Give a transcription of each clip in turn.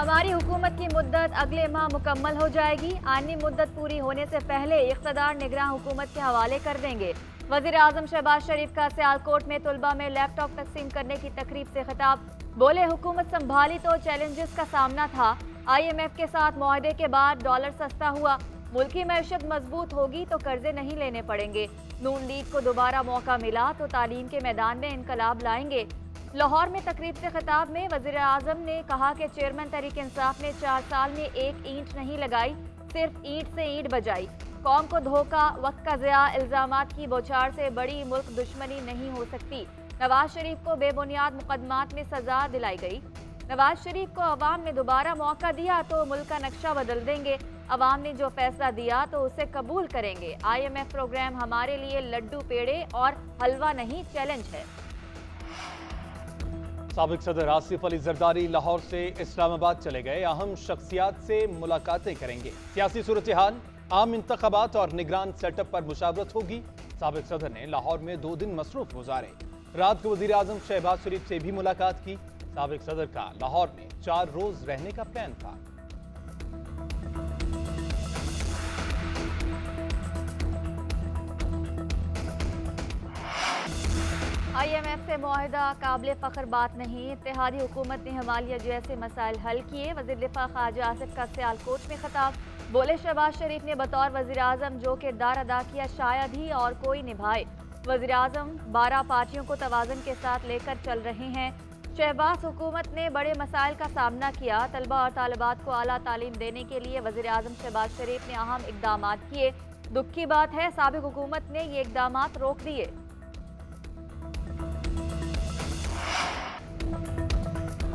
हमारी हुकूमत की मुद्दत अगले माह मुकम्मल हो जाएगी। आइनी मुद्दत पूरी होने से पहले इख्तदार निगरान हुकूमत के हवाले कर देंगे। वज़ीर आज़म शहबाज शरीफ का सियालकोट में तुलबा में लैपटॉप तकसीम करने की तकरीब से खिताब। बोले, हुकूमत संभाली तो चैलेंजेस का सामना था। IMF के साथ मुआहदे के बाद डॉलर सस्ता हुआ। मुल्क की मैशत मजबूत होगी तो कर्जे नहीं लेने पड़ेंगे। नून लीग को दोबारा मौका मिला तो तालीम के मैदान में इनकलाब लाएंगे। लाहौर में तकरीब से खिताब में वज़ीर आज़म ने कहा कि चेयरमैन तहरीक इंसाफ ने 4 साल में एक ईंट नहीं लगाई, सिर्फ ईंट से ईंट बजाई। कौम को धोखा, वक्त का ज़िया, इल्ज़ामात की बौछार से बड़ी मुल्क दुश्मनी नहीं हो सकती। नवाज शरीफ को बेबुनियाद मुकदमात में सजा दिलाई गई। नवाज शरीफ को अवाम ने दोबारा मौका दिया तो मुल्क का नक्शा बदल देंगे। अवाम ने जो फैसला दिया तो उसे कबूल करेंगे। IMF प्रोग्राम हमारे लिए लड्डू पेड़े और हलवा नहीं, चैलेंज है। साबिक सदर आसिफ अली जरदारी लाहौर से इस्लामाबाद चले गए। अहम शख्सियात से मुलाकातें करेंगे। सियासी सूरत हाल, आम इंतखाबात और निगरान सेटअप पर मुशावरत होगी। साबिक सदर ने लाहौर में 2 दिन मसरूफ गुजारे। रात को वजीर आजम शहबाज शरीफ से भी मुलाकात की। साबिक सदर का लाहौर में 4 रोज रहने का प्लान था। IMF से मुआहिदा काबिल फ़ख्र बात नहीं। इत्तेहादी हुकूमत ने हिमालय जैसे मसाइल हल किए। वज़ीर दिफा ख्वाजा आसिफ का सियालकोट में खिताब। बोले, शहबाज शरीफ ने बतौर वज़ीर आज़म जो किरदार अदा किया शायद ही और कोई निभाए। वज़ीर आज़म 12 पार्टियों को तवाज़ुन के साथ लेकर चल रहे हैं। शहबाज हुकूमत ने बड़े मसाइल का सामना किया। तलबा और तालिबात को आला तालीम देने के लिए वज़ीर आज़म शहबाज शरीफ ने अहम इक़दामात किए। दुख की बात है साबिक हुकूमत ने ये इक़दामात रोक दिए।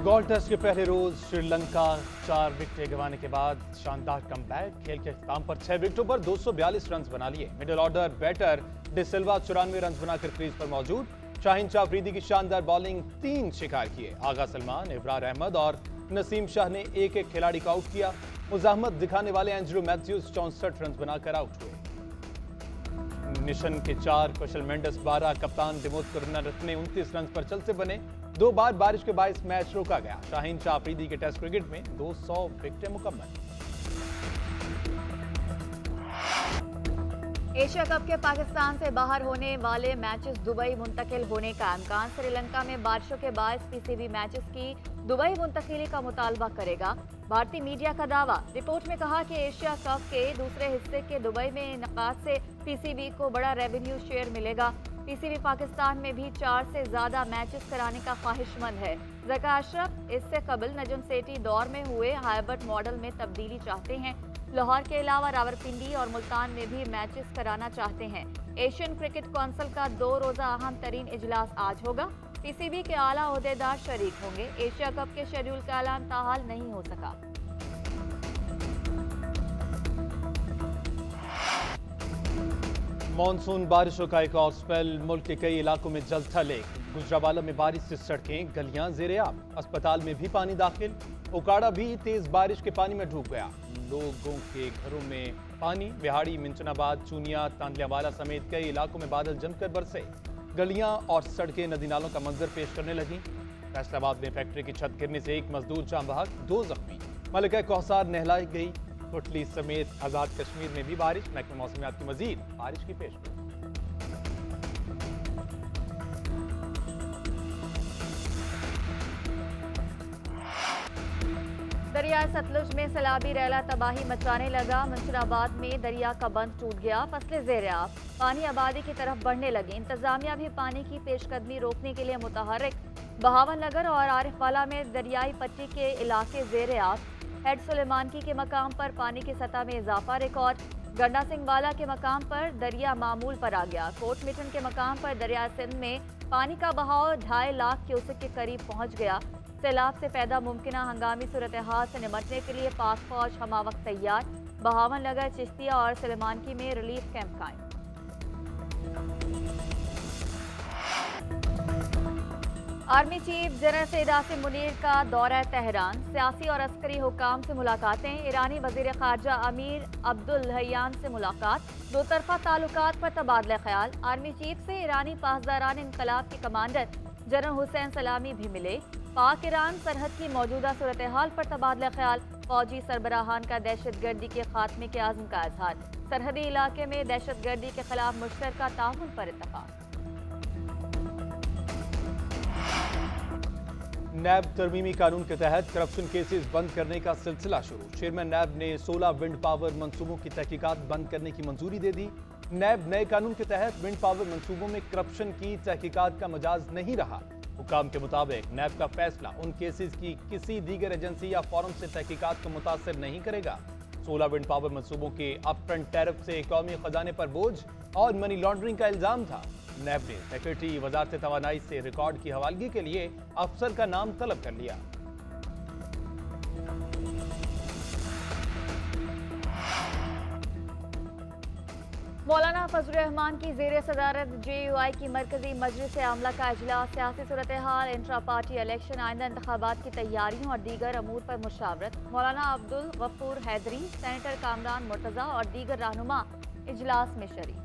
गोल्ड टेस्ट के पहले रोज श्रीलंका 4 विकेटें गंवाने के बाद शानदार कमबैक। खेल के इख्तिताम पर 6 विकेटों पर 242 रन बना लिए। Middle order batter de Silva 94 run बनाकर क्रीज पर मौजूद। शाहीन शाह अफरीदी की शानदार बॉलिंग 3 शिकार किए। आगा सलमान, इब्रार अहमद और नसीम शाह ने एक खिलाड़ी को आउट किया। मुजाहमत दिखाने वाले एंड्रू मैथ्यूज 64 रन बनाकर आउट हुए। मिशन के 4, कुशल मेंडस 12, कप्तान दिमोद करुणारत्ने 29 रन पर चल से बने। 2 बार बारिश के बायस मैच रोका गया। शाहीन शाह अफरीदी के टेस्ट क्रिकेट में 200 विकेटें मुकम्मल। एशिया कप के पाकिस्तान से बाहर होने वाले मैचेस दुबई मुंतकिल होने का इम्कान। श्रीलंका में बारिशों के बायस PCB मैचेस की दुबई मुंतकिली का मुतालबा करेगा। भारतीय मीडिया का दावा। रिपोर्ट में कहा कि एशिया कप के दूसरे हिस्से के दुबई में इनकाद से PCB को बड़ा रेवेन्यू शेयर मिलेगा। PCB पाकिस्तान में भी 4 से ज्यादा मैचेस कराने का ख्वाहिशमंद है। ज़का अशरफ इससे कबल नजम सेठी दौर में हुए हाइब्रिड मॉडल में तब्दीली चाहते हैं। लाहौर के अलावा रावलपिंडी और मुल्तान में भी मैचेस कराना चाहते हैं। एशियन क्रिकेट काउंसिल का 2 रोज़ा अहम तरीन इजलास आज होगा। PCB के आला ओहदेदार शरीक होंगे। एशिया कप के शेड्यूल का ऐलान ताहाल नहीं हो सका। मॉनसून बारिशों का एक और स्पेल। मुल्क के कई इलाकों में जलथा लेक। गुजरावाला में बारिश से सड़कें गलियां ज़ेर-ए-आब। अस्पताल में भी पानी दाखिल। उकाड़ा भी तेज बारिश के पानी में डूब गया। लोगों के घरों में पानी। बिहाड़ी, मिंचनाबाद, चूनिया, तांदलियावाला समेत कई इलाकों में बादल जमकर बरसे। गलियां और सड़कें नदी नालों का मंजर पेश करने लगी। फैसलाबाद में फैक्ट्री की छत गिरने से 1 मजदूर जाँ बहक, 2 जख्मी। मलिका कौसार नहलाई गई। कुटली समेत आजाद कश्मीर में भी बारिश। महकमा मौसमियात की मजीद बारिश की पेशगोई। दरिया सतलुज में सैलाबी रैला तबाही मचाने लगा। मंशराबाद में दरिया का बंद टूट गया। फसलें ज़ेर-ए-आब। पानी आबादी की तरफ बढ़ने लगी। इंतजामिया भी पानी की पेशकदमी रोकने के लिए मुतहर्रिक। बहावन नगर और आरिफवाला में दरियाई पट्टी के इलाके ज़ेर-ए-आब। हेड सुलेमानकी के मकाम पर पानी की सतह में इजाफा रिकॉर्ड। गंडा सिंह वाला के मकाम पर दरिया मामूल पर आ गया। कोट मिठन के मकाम पर दरिया सिंध में पानी का बहाव 2.5 लाख क्यूसेक के करीब पहुंच गया। सैलाब से पैदा मुमकिना हंगामी सूरत हाल से निपटने के लिए पाक फौज हमावक्त तैयार। बहावन नगर, चिश्तिया और सुलेमानकी में रिलीफ कैंप कायम। Army chief general Syed Asim Munir का दौरा तेहरान। सियासी और अस्करी हुकाम से मुलाकातें। ईरानी वजीर खारजा अमीर अब्दुल हयान से मुलाकात। 2 तरफा ताल्लुकात पर तबादला ख्याल। आर्मी चीफ से ईरानी पासदारान इनकलाब के कमांडर जनरल हुसैन सलामी भी मिले। पाक ईरान सरहद की मौजूदा सूरत हाल पर तबादला ख्याल, फौजी सरबराहान का दहशतगर्दी के खात्मे के आज़म का इजहार, सरहदी इलाके में दहशतगर्दी के खिलाफ मुश्तरका ताउन पर इत्तफाक। नैब तरमीमी कानून के तहत करप्शन केसेस बंद करने का सिलसिला शुरू, चेयरमैन नैब ने 16 विंड पावर मंसूबों की तहकीकात बंद करने की मंजूरी दे दी। नैब नए कानून के तहत विंड पावर मंसूबों में करप्शन की तहकीकात का मजाज नहीं रहा। हुकाम के मुताबिक नैब का फैसला उन केसेस की किसी दीगर एजेंसी या फॉरम से तहकीकात को मुतासर नहीं करेगा। 16 विंड पावर मंसूबों के अपफ्रंट टैरिफ से कौमी खजाने पर बोझ और मनी लॉन्ड्रिंग का इल्जाम था। नैब ने सेक्रेटरी वजारत तवानाई से रिकॉर्ड की हवालगी के लिए अफसर का नाम तलब कर लिया। मौलाना फजलुर रहमान की जेर सदारत JUI की मरकजी मजलिस आमला का इजलास, सियासी सूरत हाल, इंट्रा पार्टी इलेक्शन, आइंदा इंतखाबात की तैयारियों और दीगर अमूर पर मुशावरत। मौलाना अब्दुल गफूर हैदरी, सेनेटर कामरान मुर्तजा और दीगर रहनुमा इजलास में शरीक।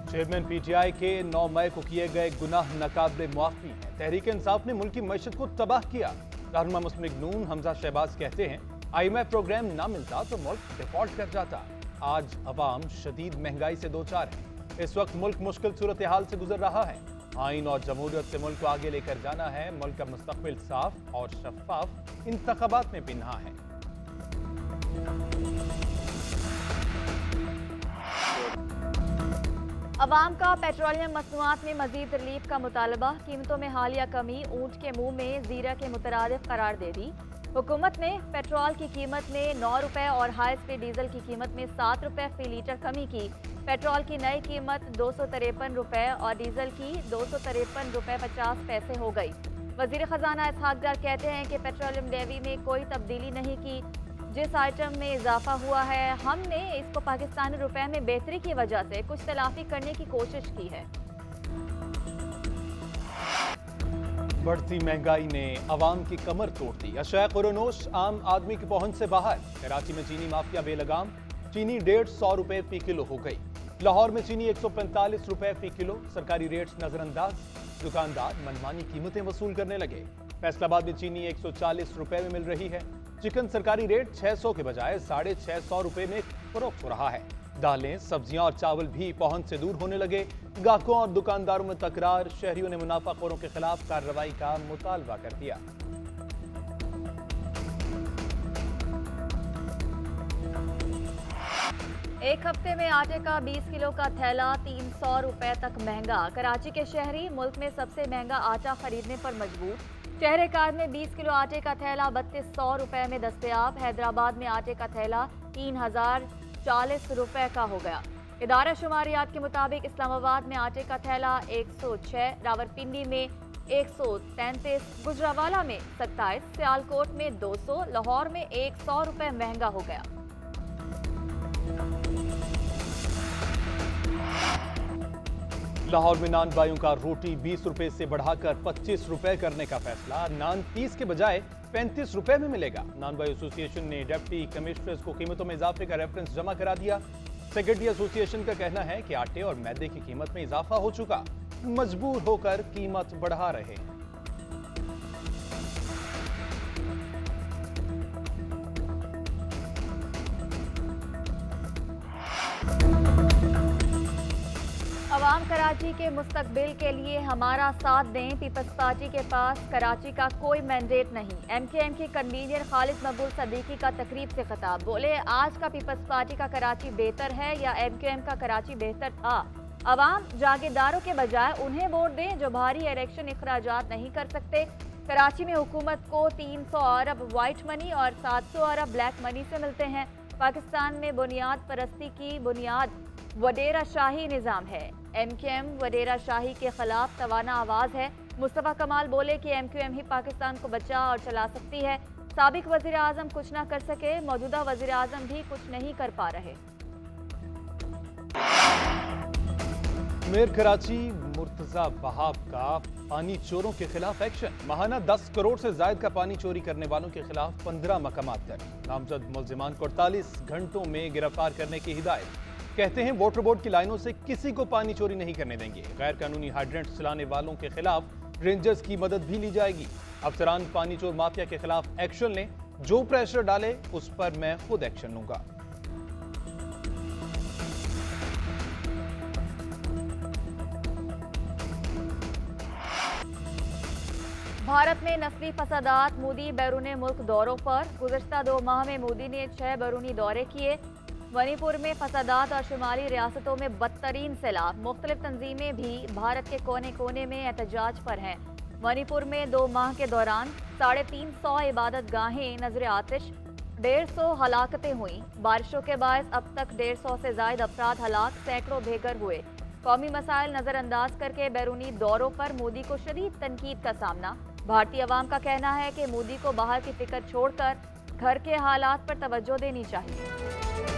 चेयरमैन PTI के 9 मई को किए गए गुनाह नाकाबिले मुआफ़ी हैं। तहरीक इंसाफ ने मुल्क की मईशत को तबाह किया। रहनुमा मुस्लिम लीग नून हमजा शहबाज कहते हैं, IMF प्रोग्राम ना मिलता तो मुल्क डिफॉल्ट कर जाता। आज अवाम शदीद महंगाई से दो चार है। इस वक्त मुल्क मुश्किल सूरत हाल से गुजर रहा है। आइन और जमहूरियत से मुल्क को आगे लेकर जाना है। मुल्क का मुस्तकबिल साफ और शफाफ इंतखाबात में बिन्हा है। अवाम का पेट्रोलियम मसनूआत में मजीद रिलीफ का मुतालबा, कीमतों में हालिया कमी, ऊंट के मुंह में जीरा के मुतरादिफ करार दे दी। हुकूमत ने पेट्रोल की कीमत में 9 रुपए और हाई स्पीड डीजल की कीमत में 7 रुपए फी लीटर कमी की। पेट्रोल की नई कीमत 253 रुपए और डीजल की 253 रुपए 50 पैसे हो गई। वजीर खजाना इसहाक डार कहते हैं कि पेट्रोलियम लेवी में कोई तब्दीली नहीं की। जिस आइटम में इजाफा हुआ है, हमने इसको पाकिस्तानी रुपए में बेहतरी की वजह से कुछ तलाफी करने की कोशिश की है। बढ़ती महंगाई ने अवाम की कमर तोड़ दी। अशया कुरनोश आम आदमी की पहुंच से बाहर। कराची में चीनी माफिया बेलगाम, चीनी 150 रुपए फी किलो हो गई। लाहौर में चीनी 145 रुपए फी किलो, सरकारी रेट्स नजरअंदाज। दुकानदार मनमानी कीमतें वसूल करने लगे। फैसलाबाद में चीनी 140 रुपए में मिल रही है। चिकन सरकारी रेट 600 के बजाय 650 रुपए में फरोख्त हो रहा है। दालें, सब्जियां और चावल भी पहुंच से दूर होने लगे। ग्राहकों और दुकानदारों में तकरार। शहरियों ने मुनाफाखोरों के खिलाफ कार्रवाई का मुतालबा कर दिया। एक हफ्ते में आटे का 20 किलो का थैला 300 रुपए तक महंगा। कराची के शहरी मुल्क में सबसे महंगा आटा खरीदने पर मजबूर। शहर-ए-कार में 20 किलो आटे का थैला 3200 रुपए में दस्तयाब। हैदराबाद में आटे का थैला 3040 रुपए का हो गया। इदारा शुमारियात के मुताबिक इस्लामाबाद में आटे का थैला 106, रावलपिंडी में 133, गुजरावाला में 27, सियालकोट में 200, लाहौर में 100 रुपए महंगा हो गया। लाहौर में नान बाइयों का रोटी 20 रुपए से बढ़ाकर 25 रुपए करने का फैसला। नान 30 के बजाय 35 रुपए में मिलेगा। नान बाई एसोसिएशन ने डिप्टी कमिश्नर्स को कीमतों में इजाफे का रेफरेंस जमा करा दिया। सेक्रेटरी एसोसिएशन का कहना है कि आटे और मैदे की कीमत में इजाफा हो चुका, मजबूर होकर कीमत बढ़ा रहे हैं। अवाम कराची के मुस्तकबिल के लिए हमारा साथ दें। पीपल्स पार्टी के पास कराची का कोई मैंडेट नहीं। MKM के कन्वीनर खालिद मकबूल सदीकी का तकरीब से खिताब, बोले आज का पीपल्स पार्टी का कराची बेहतर है या MKM का कराची बेहतर था। अवाम जागीरदारों के बजाय उन्हें वोट दें जो भारी इलेक्शन अखराजात नहीं कर सकते। कराची में हुकूमत को 300 अरब वाइट मनी और 700 अरब ब्लैक मनी से मिलते हैं। पाकिस्तान में बुनियाद परस्ती की बुनियाद वडेरा शाही निज़ाम है। MKM वडेरा शाही के खिलाफ तवाना आवाज़ है। मुस्तफ़ा कमाल बोले कि MKM ही पाकिस्तान को बचा और चला सकती है। साबिक वज़ीर आज़म कुछ ना कर सके, मौजूदा वज़ीर आज़म भी कुछ नहीं कर पा रहे। अजमेर कराची मुर्तजा वहाब का पानी चोरों के खिलाफ एक्शन। माहाना 10 करोड़ से ज्यादा का पानी चोरी करने वालों के खिलाफ 15 मकामात दर्ज। नामजद मुलजिमान को 48 घंटों में गिरफ्तार करने की हिदायत। कहते हैं वाटर बोर्ड की लाइनों से किसी को पानी चोरी नहीं करने देंगे। गैर कानूनी हाइड्रेंट चलाने वालों के खिलाफ रेंजर्स की मदद भी ली जाएगी। अफसरान पानी चोर माफिया के खिलाफ एक्शन लें, जो प्रेशर डाले उस पर मैं खुद एक्शन लूंगा। भारत में नस्ली फसादात, मोदी बैरूने मुल्क दौरों पर। गुज़श्ता 2 माह में मोदी ने 6 बैरूनी दौरे किए। मणिपुर में फसादात और शुमाली रियासतों में बदतरीन सैलाब। मुख्तलिफ तंजीमें भी भारत के कोने कोने में एहतजाज पर हैं। मणिपुर में 2 माह के दौरान 350 इबादत गाहें नजर आतिश, 150 हलाकतें हुई। बारिशों के बायस अब तक 150 से ज्यादा अफराद हलाक, सैकड़ों बेघर हुए। कौमी मसाइल नजरअंदाज करके बैरूनी दौरों पर मोदी को शदीद तनकीद का सामना। भारतीय अवाम का कहना है कि मोदी को बाहर की फिक्र छोड़कर घर के हालात पर तवज्जो देनी चाहिए।